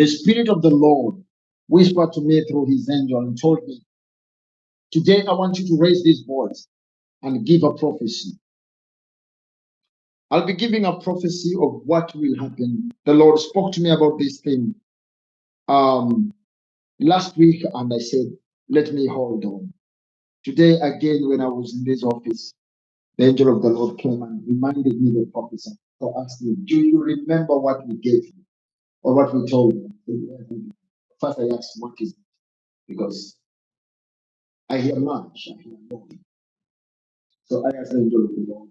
the Spirit of the Lord whispered to me through his angel and told me, today I want you to raise this voice and give a prophecy. I'll be giving a prophecy of what will happen. The Lord spoke to me about this thing last week, and I said, let me hold on. Today, again, when I was in this office, the angel of the Lord came and reminded me the prophecy. So asked me, do you remember what we gave you or what we told you? First, I asked, what is it? Because I hear much, I hear more. So I asked the angel of the Lord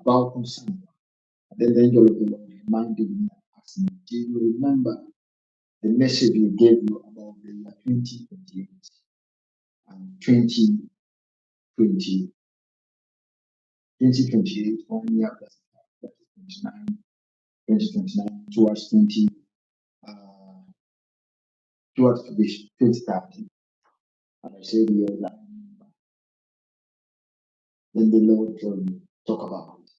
about concern. Then the angel of the Lord reminded me, asked me, do you remember the message we gave you about the year 2028 and 2028, 1 year plus 2029 towards 2030. And I said, yes, I remember. Then the Lord told me, talk about it.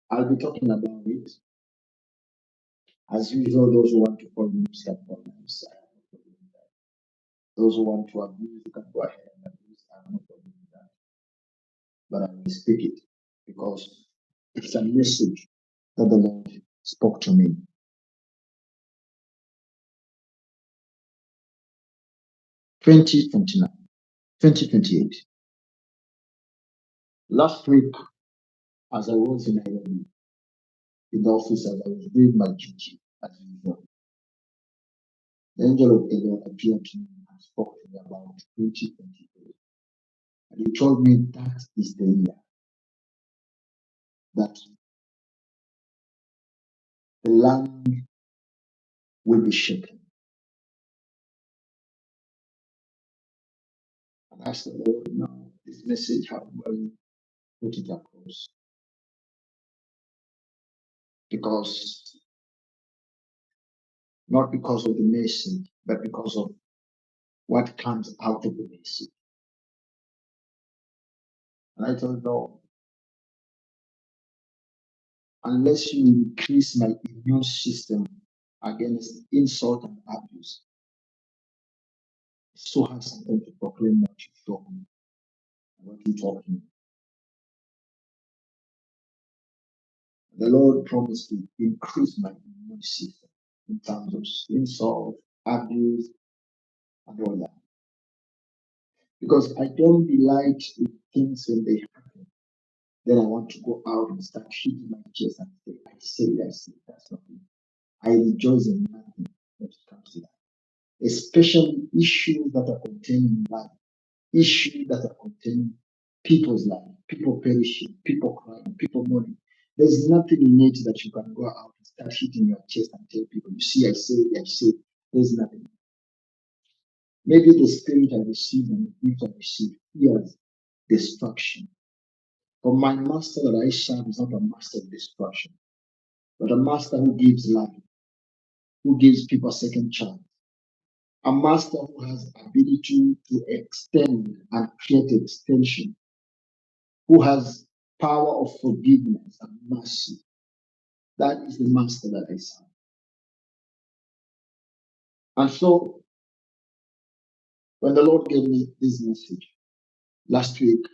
I'll be talking about it. As usual, those who want to call me Mr. Problems, those who want to abuse, you can go ahead and abuse. I'm not going to do that. But I will speak it because it's a message that the Lord spoke to me. 2029, 2028. Last week, as I was in Nairobi, in the office, as I was doing my duty as usual, the angel of the Lord appeared to me and spoke to me about 2028. And he told me that is the year that the land will be shaken. And I asked the Lord, now, this message, how do I put it across? Because, not because of the message, but because of what comes out of the message. And I told God, unless you increase my immune system against insult and abuse, I still have something to proclaim what you told me, what you taught me. The Lord promised to increase my immune system in terms of insult, abuse, and all that. Because I don't delight in things when they happen. Then I want to go out and start hitting my chest and say, I say, that's not me. I rejoice in nothing when it comes to that. Especially issues that are contained in life, issues that are contained people's life, people perishing, people crying, people mourning. There's nothing in it that you can go out and start hitting your chest and tell people, you see, I say. There's nothing. Maybe the spirit I received and the gift I received fears destruction. But my master that I serve is not a master of destruction, but a master who gives life, who gives people a second chance. A master who has ability to extend and create extension, who has power of forgiveness and mercy. That is the master that I serve. And so, when the Lord gave me this message last week,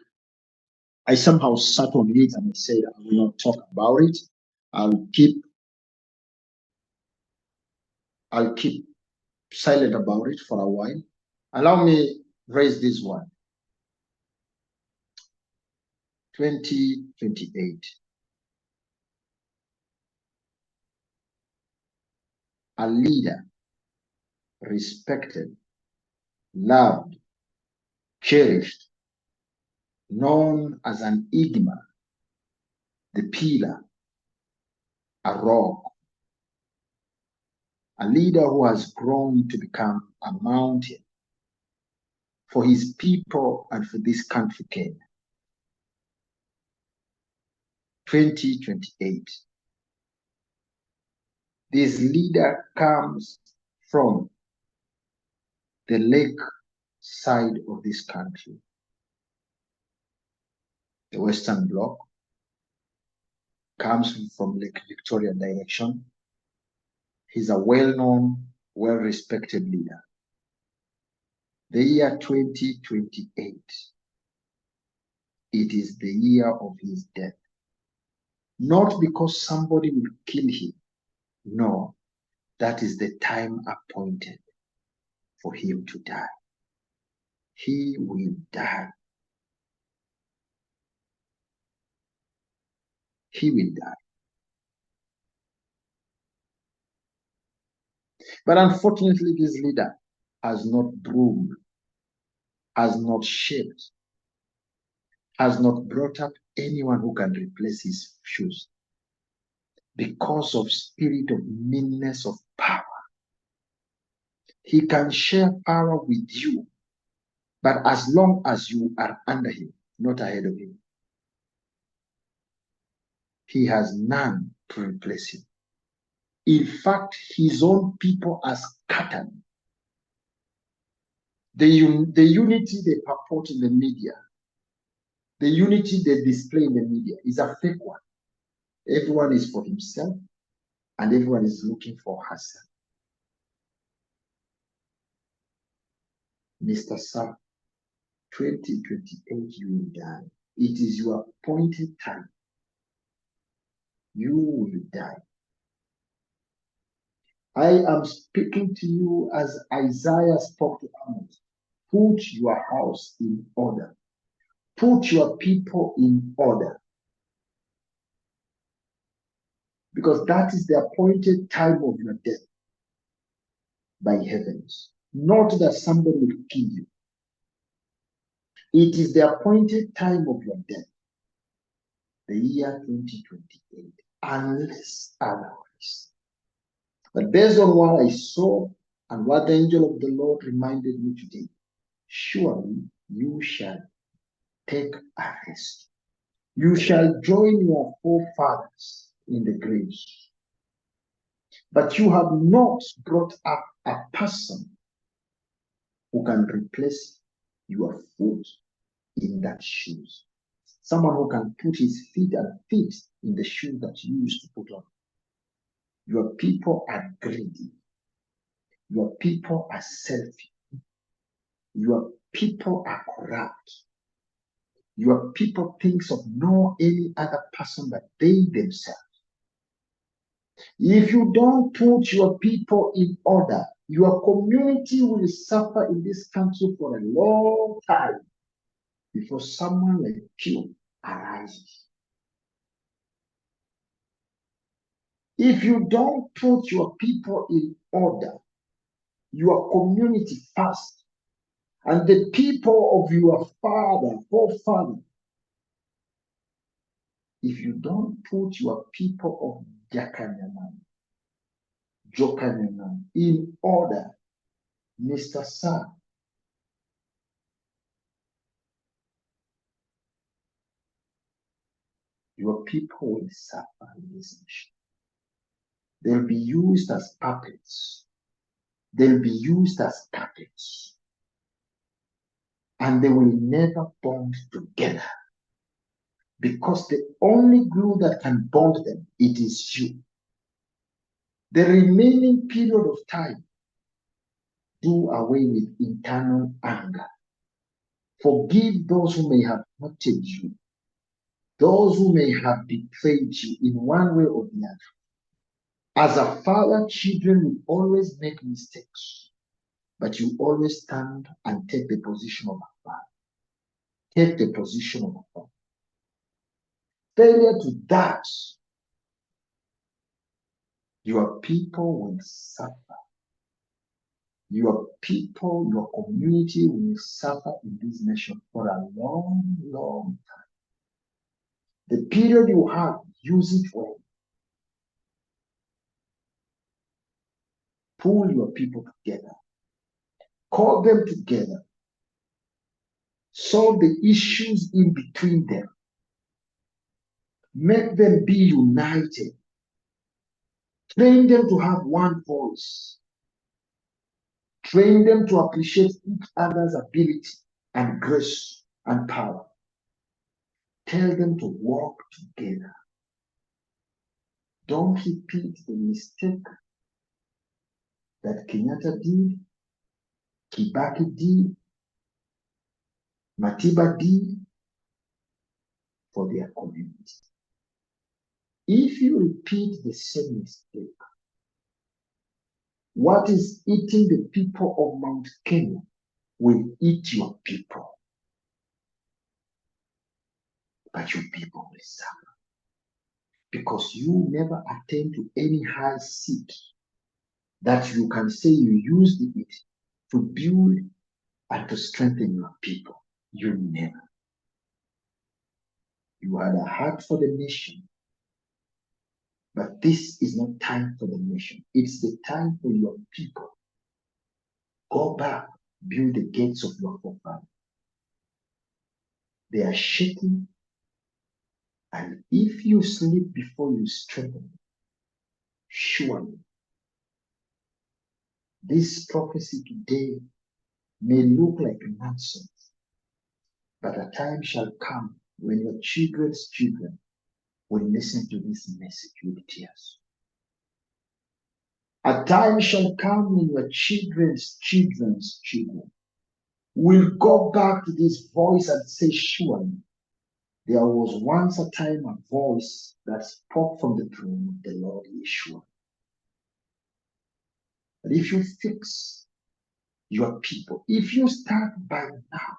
I somehow sat on it and I said, I will not talk about it. I'll keep silent about it for a while. Allow me raise this one. 2028. A leader, respected, loved, cherished, known as an enigma, the pillar, a rock, a leader who has grown to become a mountain for his people and for this country, Kenya. 2028. This leader comes from the lake side of this country, the Western Bloc, comes from Lake Victoria direction. He's a well-known, well-respected leader. The year 2028, it is the year of his death. Not because somebody will kill him. No, that is the time appointed for him to die. He will die. He will die. But unfortunately, this leader has not groomed, has not shaped, has not brought up anyone who can replace his shoes because of spirit of meanness of power. He can share power with you, but as long as you are under him, not ahead of him, he has none to replace him. In fact, his own people are scattered. The unity they purport in the media, the unity they display in the media is a fake one. Everyone is for himself and everyone is looking for herself. Mr. Sir, 2028 you will die. It is your appointed time. You will die. I am speaking to you as Isaiah spoke to Amos. Put your house in order. Put your people in order. Because that is the appointed time of your death by heavens. Not that somebody will kill you. It is the appointed time of your death, the year 2028, unless otherwise. But based on what I saw and what the angel of the Lord reminded me today, surely you shall take a rest. You shall join your forefathers in the graves. But you have not brought up a person who can replace your foot in that shoes. Someone who can put his feet in the shoes that you used to put on. Your people are greedy. Your people are selfish. Your people are corrupt. Your people thinks of no any other person but they themselves. If you don't put your people in order, your community will suffer in this country for a long time before someone like you arises. If you don't put your people in order, your community first, and the people of your forefather, if you don't put your people of Jokanyaman in order, Mr. Sir, your people will suffer in this nation. They'll be used as puppets. They'll be used as puppets. And they will never bond together. Because the only glue that can bond them, it is you. The remaining period of time, do away with internal anger. Forgive those who may have hurted you. Those who may have betrayed you in one way or the other. As a father, children will always make mistakes, but you always stand and take the position of a father. Take the position of a father. Failure to that, your people will suffer. Your people, your community will suffer in this nation for a long, long time. The period you have, use it well. Pull your people together. Call them together. Solve the issues in between them. Make them be united. Train them to have one voice. Train them to appreciate each other's ability and grace and power. Tell them to work together. Don't repeat the mistake that Kenyatta did, Kibaki did, Matiba did for their community. If you repeat the same mistake, what is eating the people of Mount Kenya will eat your people, but your people will suffer because you never attain to any high seat that you can say you used it to build and to strengthen your people. You never. You had a heart for the nation, but this is not time for the nation. It's the time for your people. Go back, build the gates of your forefathers. They are shaking, and if you sleep before you strengthen, surely this prophecy today may look like nonsense, but a time shall come when your children's children will listen to this message with tears. A time shall come when your children's children's children will go back to this voice and say, surely there was once a time a voice that spoke from the throne of the Lord Yeshua. But if you fix your people, if you start by now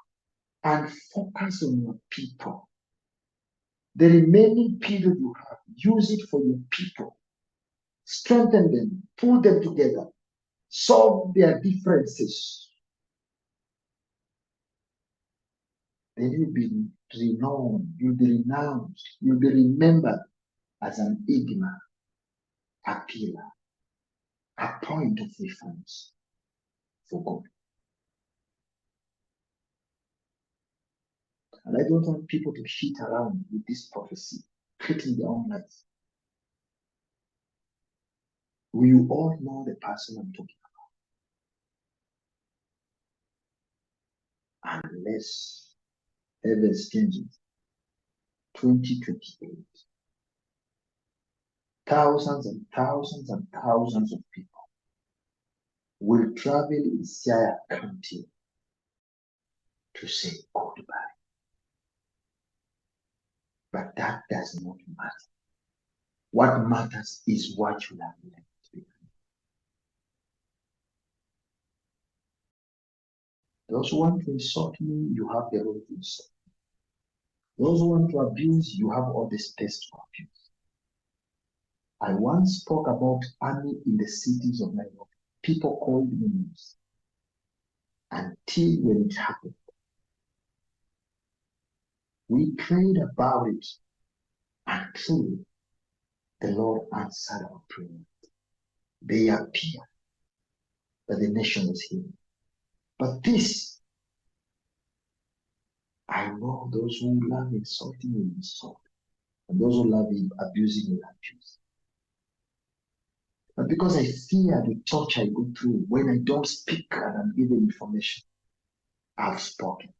and focus on your people, the remaining period you have, use it for your people. Strengthen them, pull them together, solve their differences. Then you'll be renowned, you'll be renounced, you'll be remembered as an enigma, a pillar, a point of reference for God. And I don't want people to cheat around with this prophecy, creating their own lives. We all know the person I'm talking about. Unless heaven changes, 2028, thousands and thousands and thousands of people will travel in Siaya County to say goodbye. But that does not matter. What matters is what you have left behind. Those who want to insult me, you have the right to insult. Those who want to abuse, you have all the space to abuse. I once spoke about army in the cities of Nairobi. People called me names. Until when it happened, we prayed about it, and truly, the Lord answered our prayer. They appeared that the nation was healed. But this, I know those who love insulting will insult, and those who love abusing will abuse. But because I fear the torture I go through when I don't speak and I'm given information, I've spoken.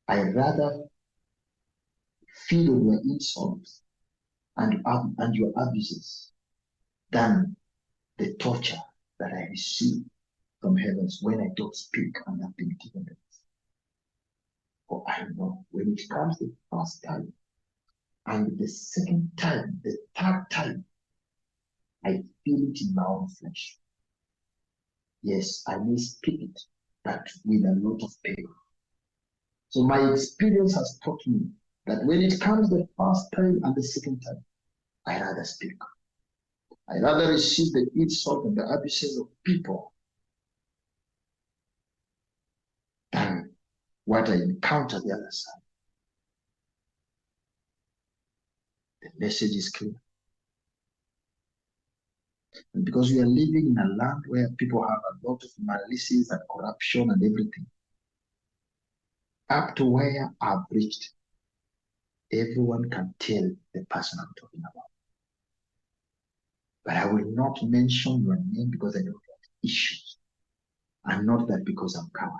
I rather feed on your insults and your abuses than the torture that I receive from heavens when I don't speak and have been given it. For I know when it comes the first time and the second time, the third time, I feel it in my own flesh. Yes, I may speak it, but with a lot of pain. So my experience has taught me that when it comes the first time and the second time, I rather speak. I rather receive the insult and the abuses of people than what I encounter the other side. The message is clear. And because we are living in a land where people have a lot of malices and corruption and everything, up to where I've reached, everyone can tell the person I'm talking about. But I will not mention your name because I don't have issues. And not that because I'm coward.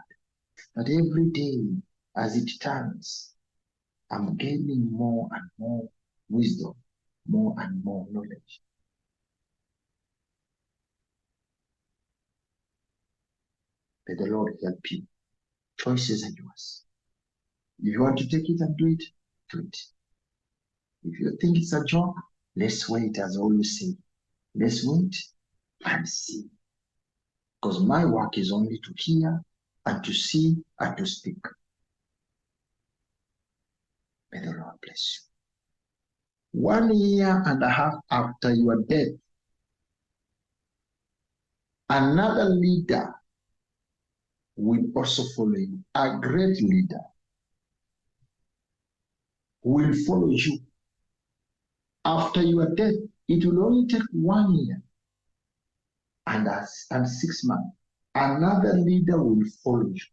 But every day, as it turns, I'm gaining more and more wisdom, more and more knowledge. May the Lord help you. Choices are yours. If you want to take it and do it, do it. If you think it's a joke, let's wait, as I always say. Let's wait and see. Because my work is only to hear and to see and to speak. May the Lord bless you. 1 year and a half after your death, another leader will also follow you. A great leader will follow you. After your death, it will only take 1 year and 6 months. Another leader will follow you.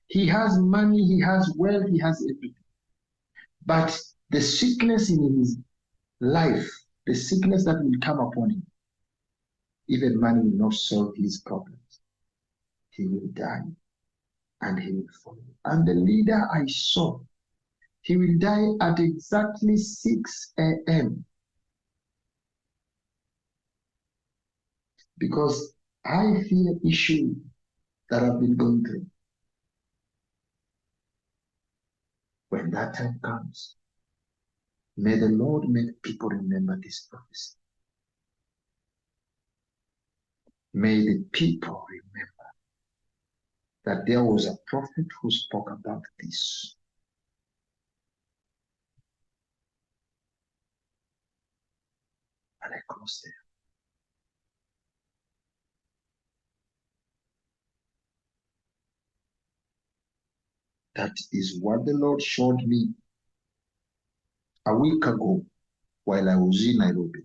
He has money, he has wealth, he has everything. But the sickness in his life, the sickness that will come upon him, even money will not solve his problems. He will die and he will follow. And the leader I saw, he will die at exactly 6 a.m. because I feel issues that I've been going through. When that time comes, may the Lord make people remember this prophecy. May the people remember that there was a prophet who spoke about this. And I close there. That is what the Lord showed me a week ago while I was in Nairobi.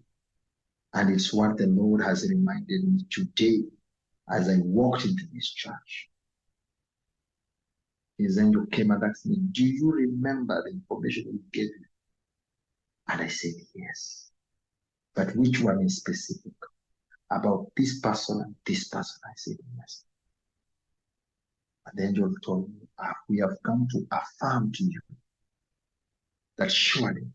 And it's what the Lord has reminded me today as I walked into this church. His angel came and asked me, do you remember the information we gave you? And I said, yes. But which one is specific? About this person and this person? I said, yes. And the angel told me, we have come to affirm to you that surely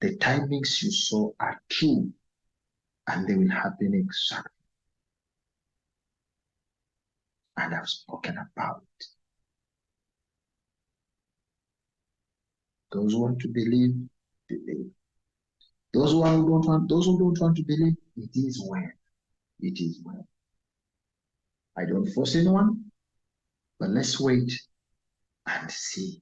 the timings you saw are true and they will happen exactly. And I've spoken about it. Those who want to believe, believe. Those who don't want to believe, it is well. It is well. I don't force anyone, but let's wait and see.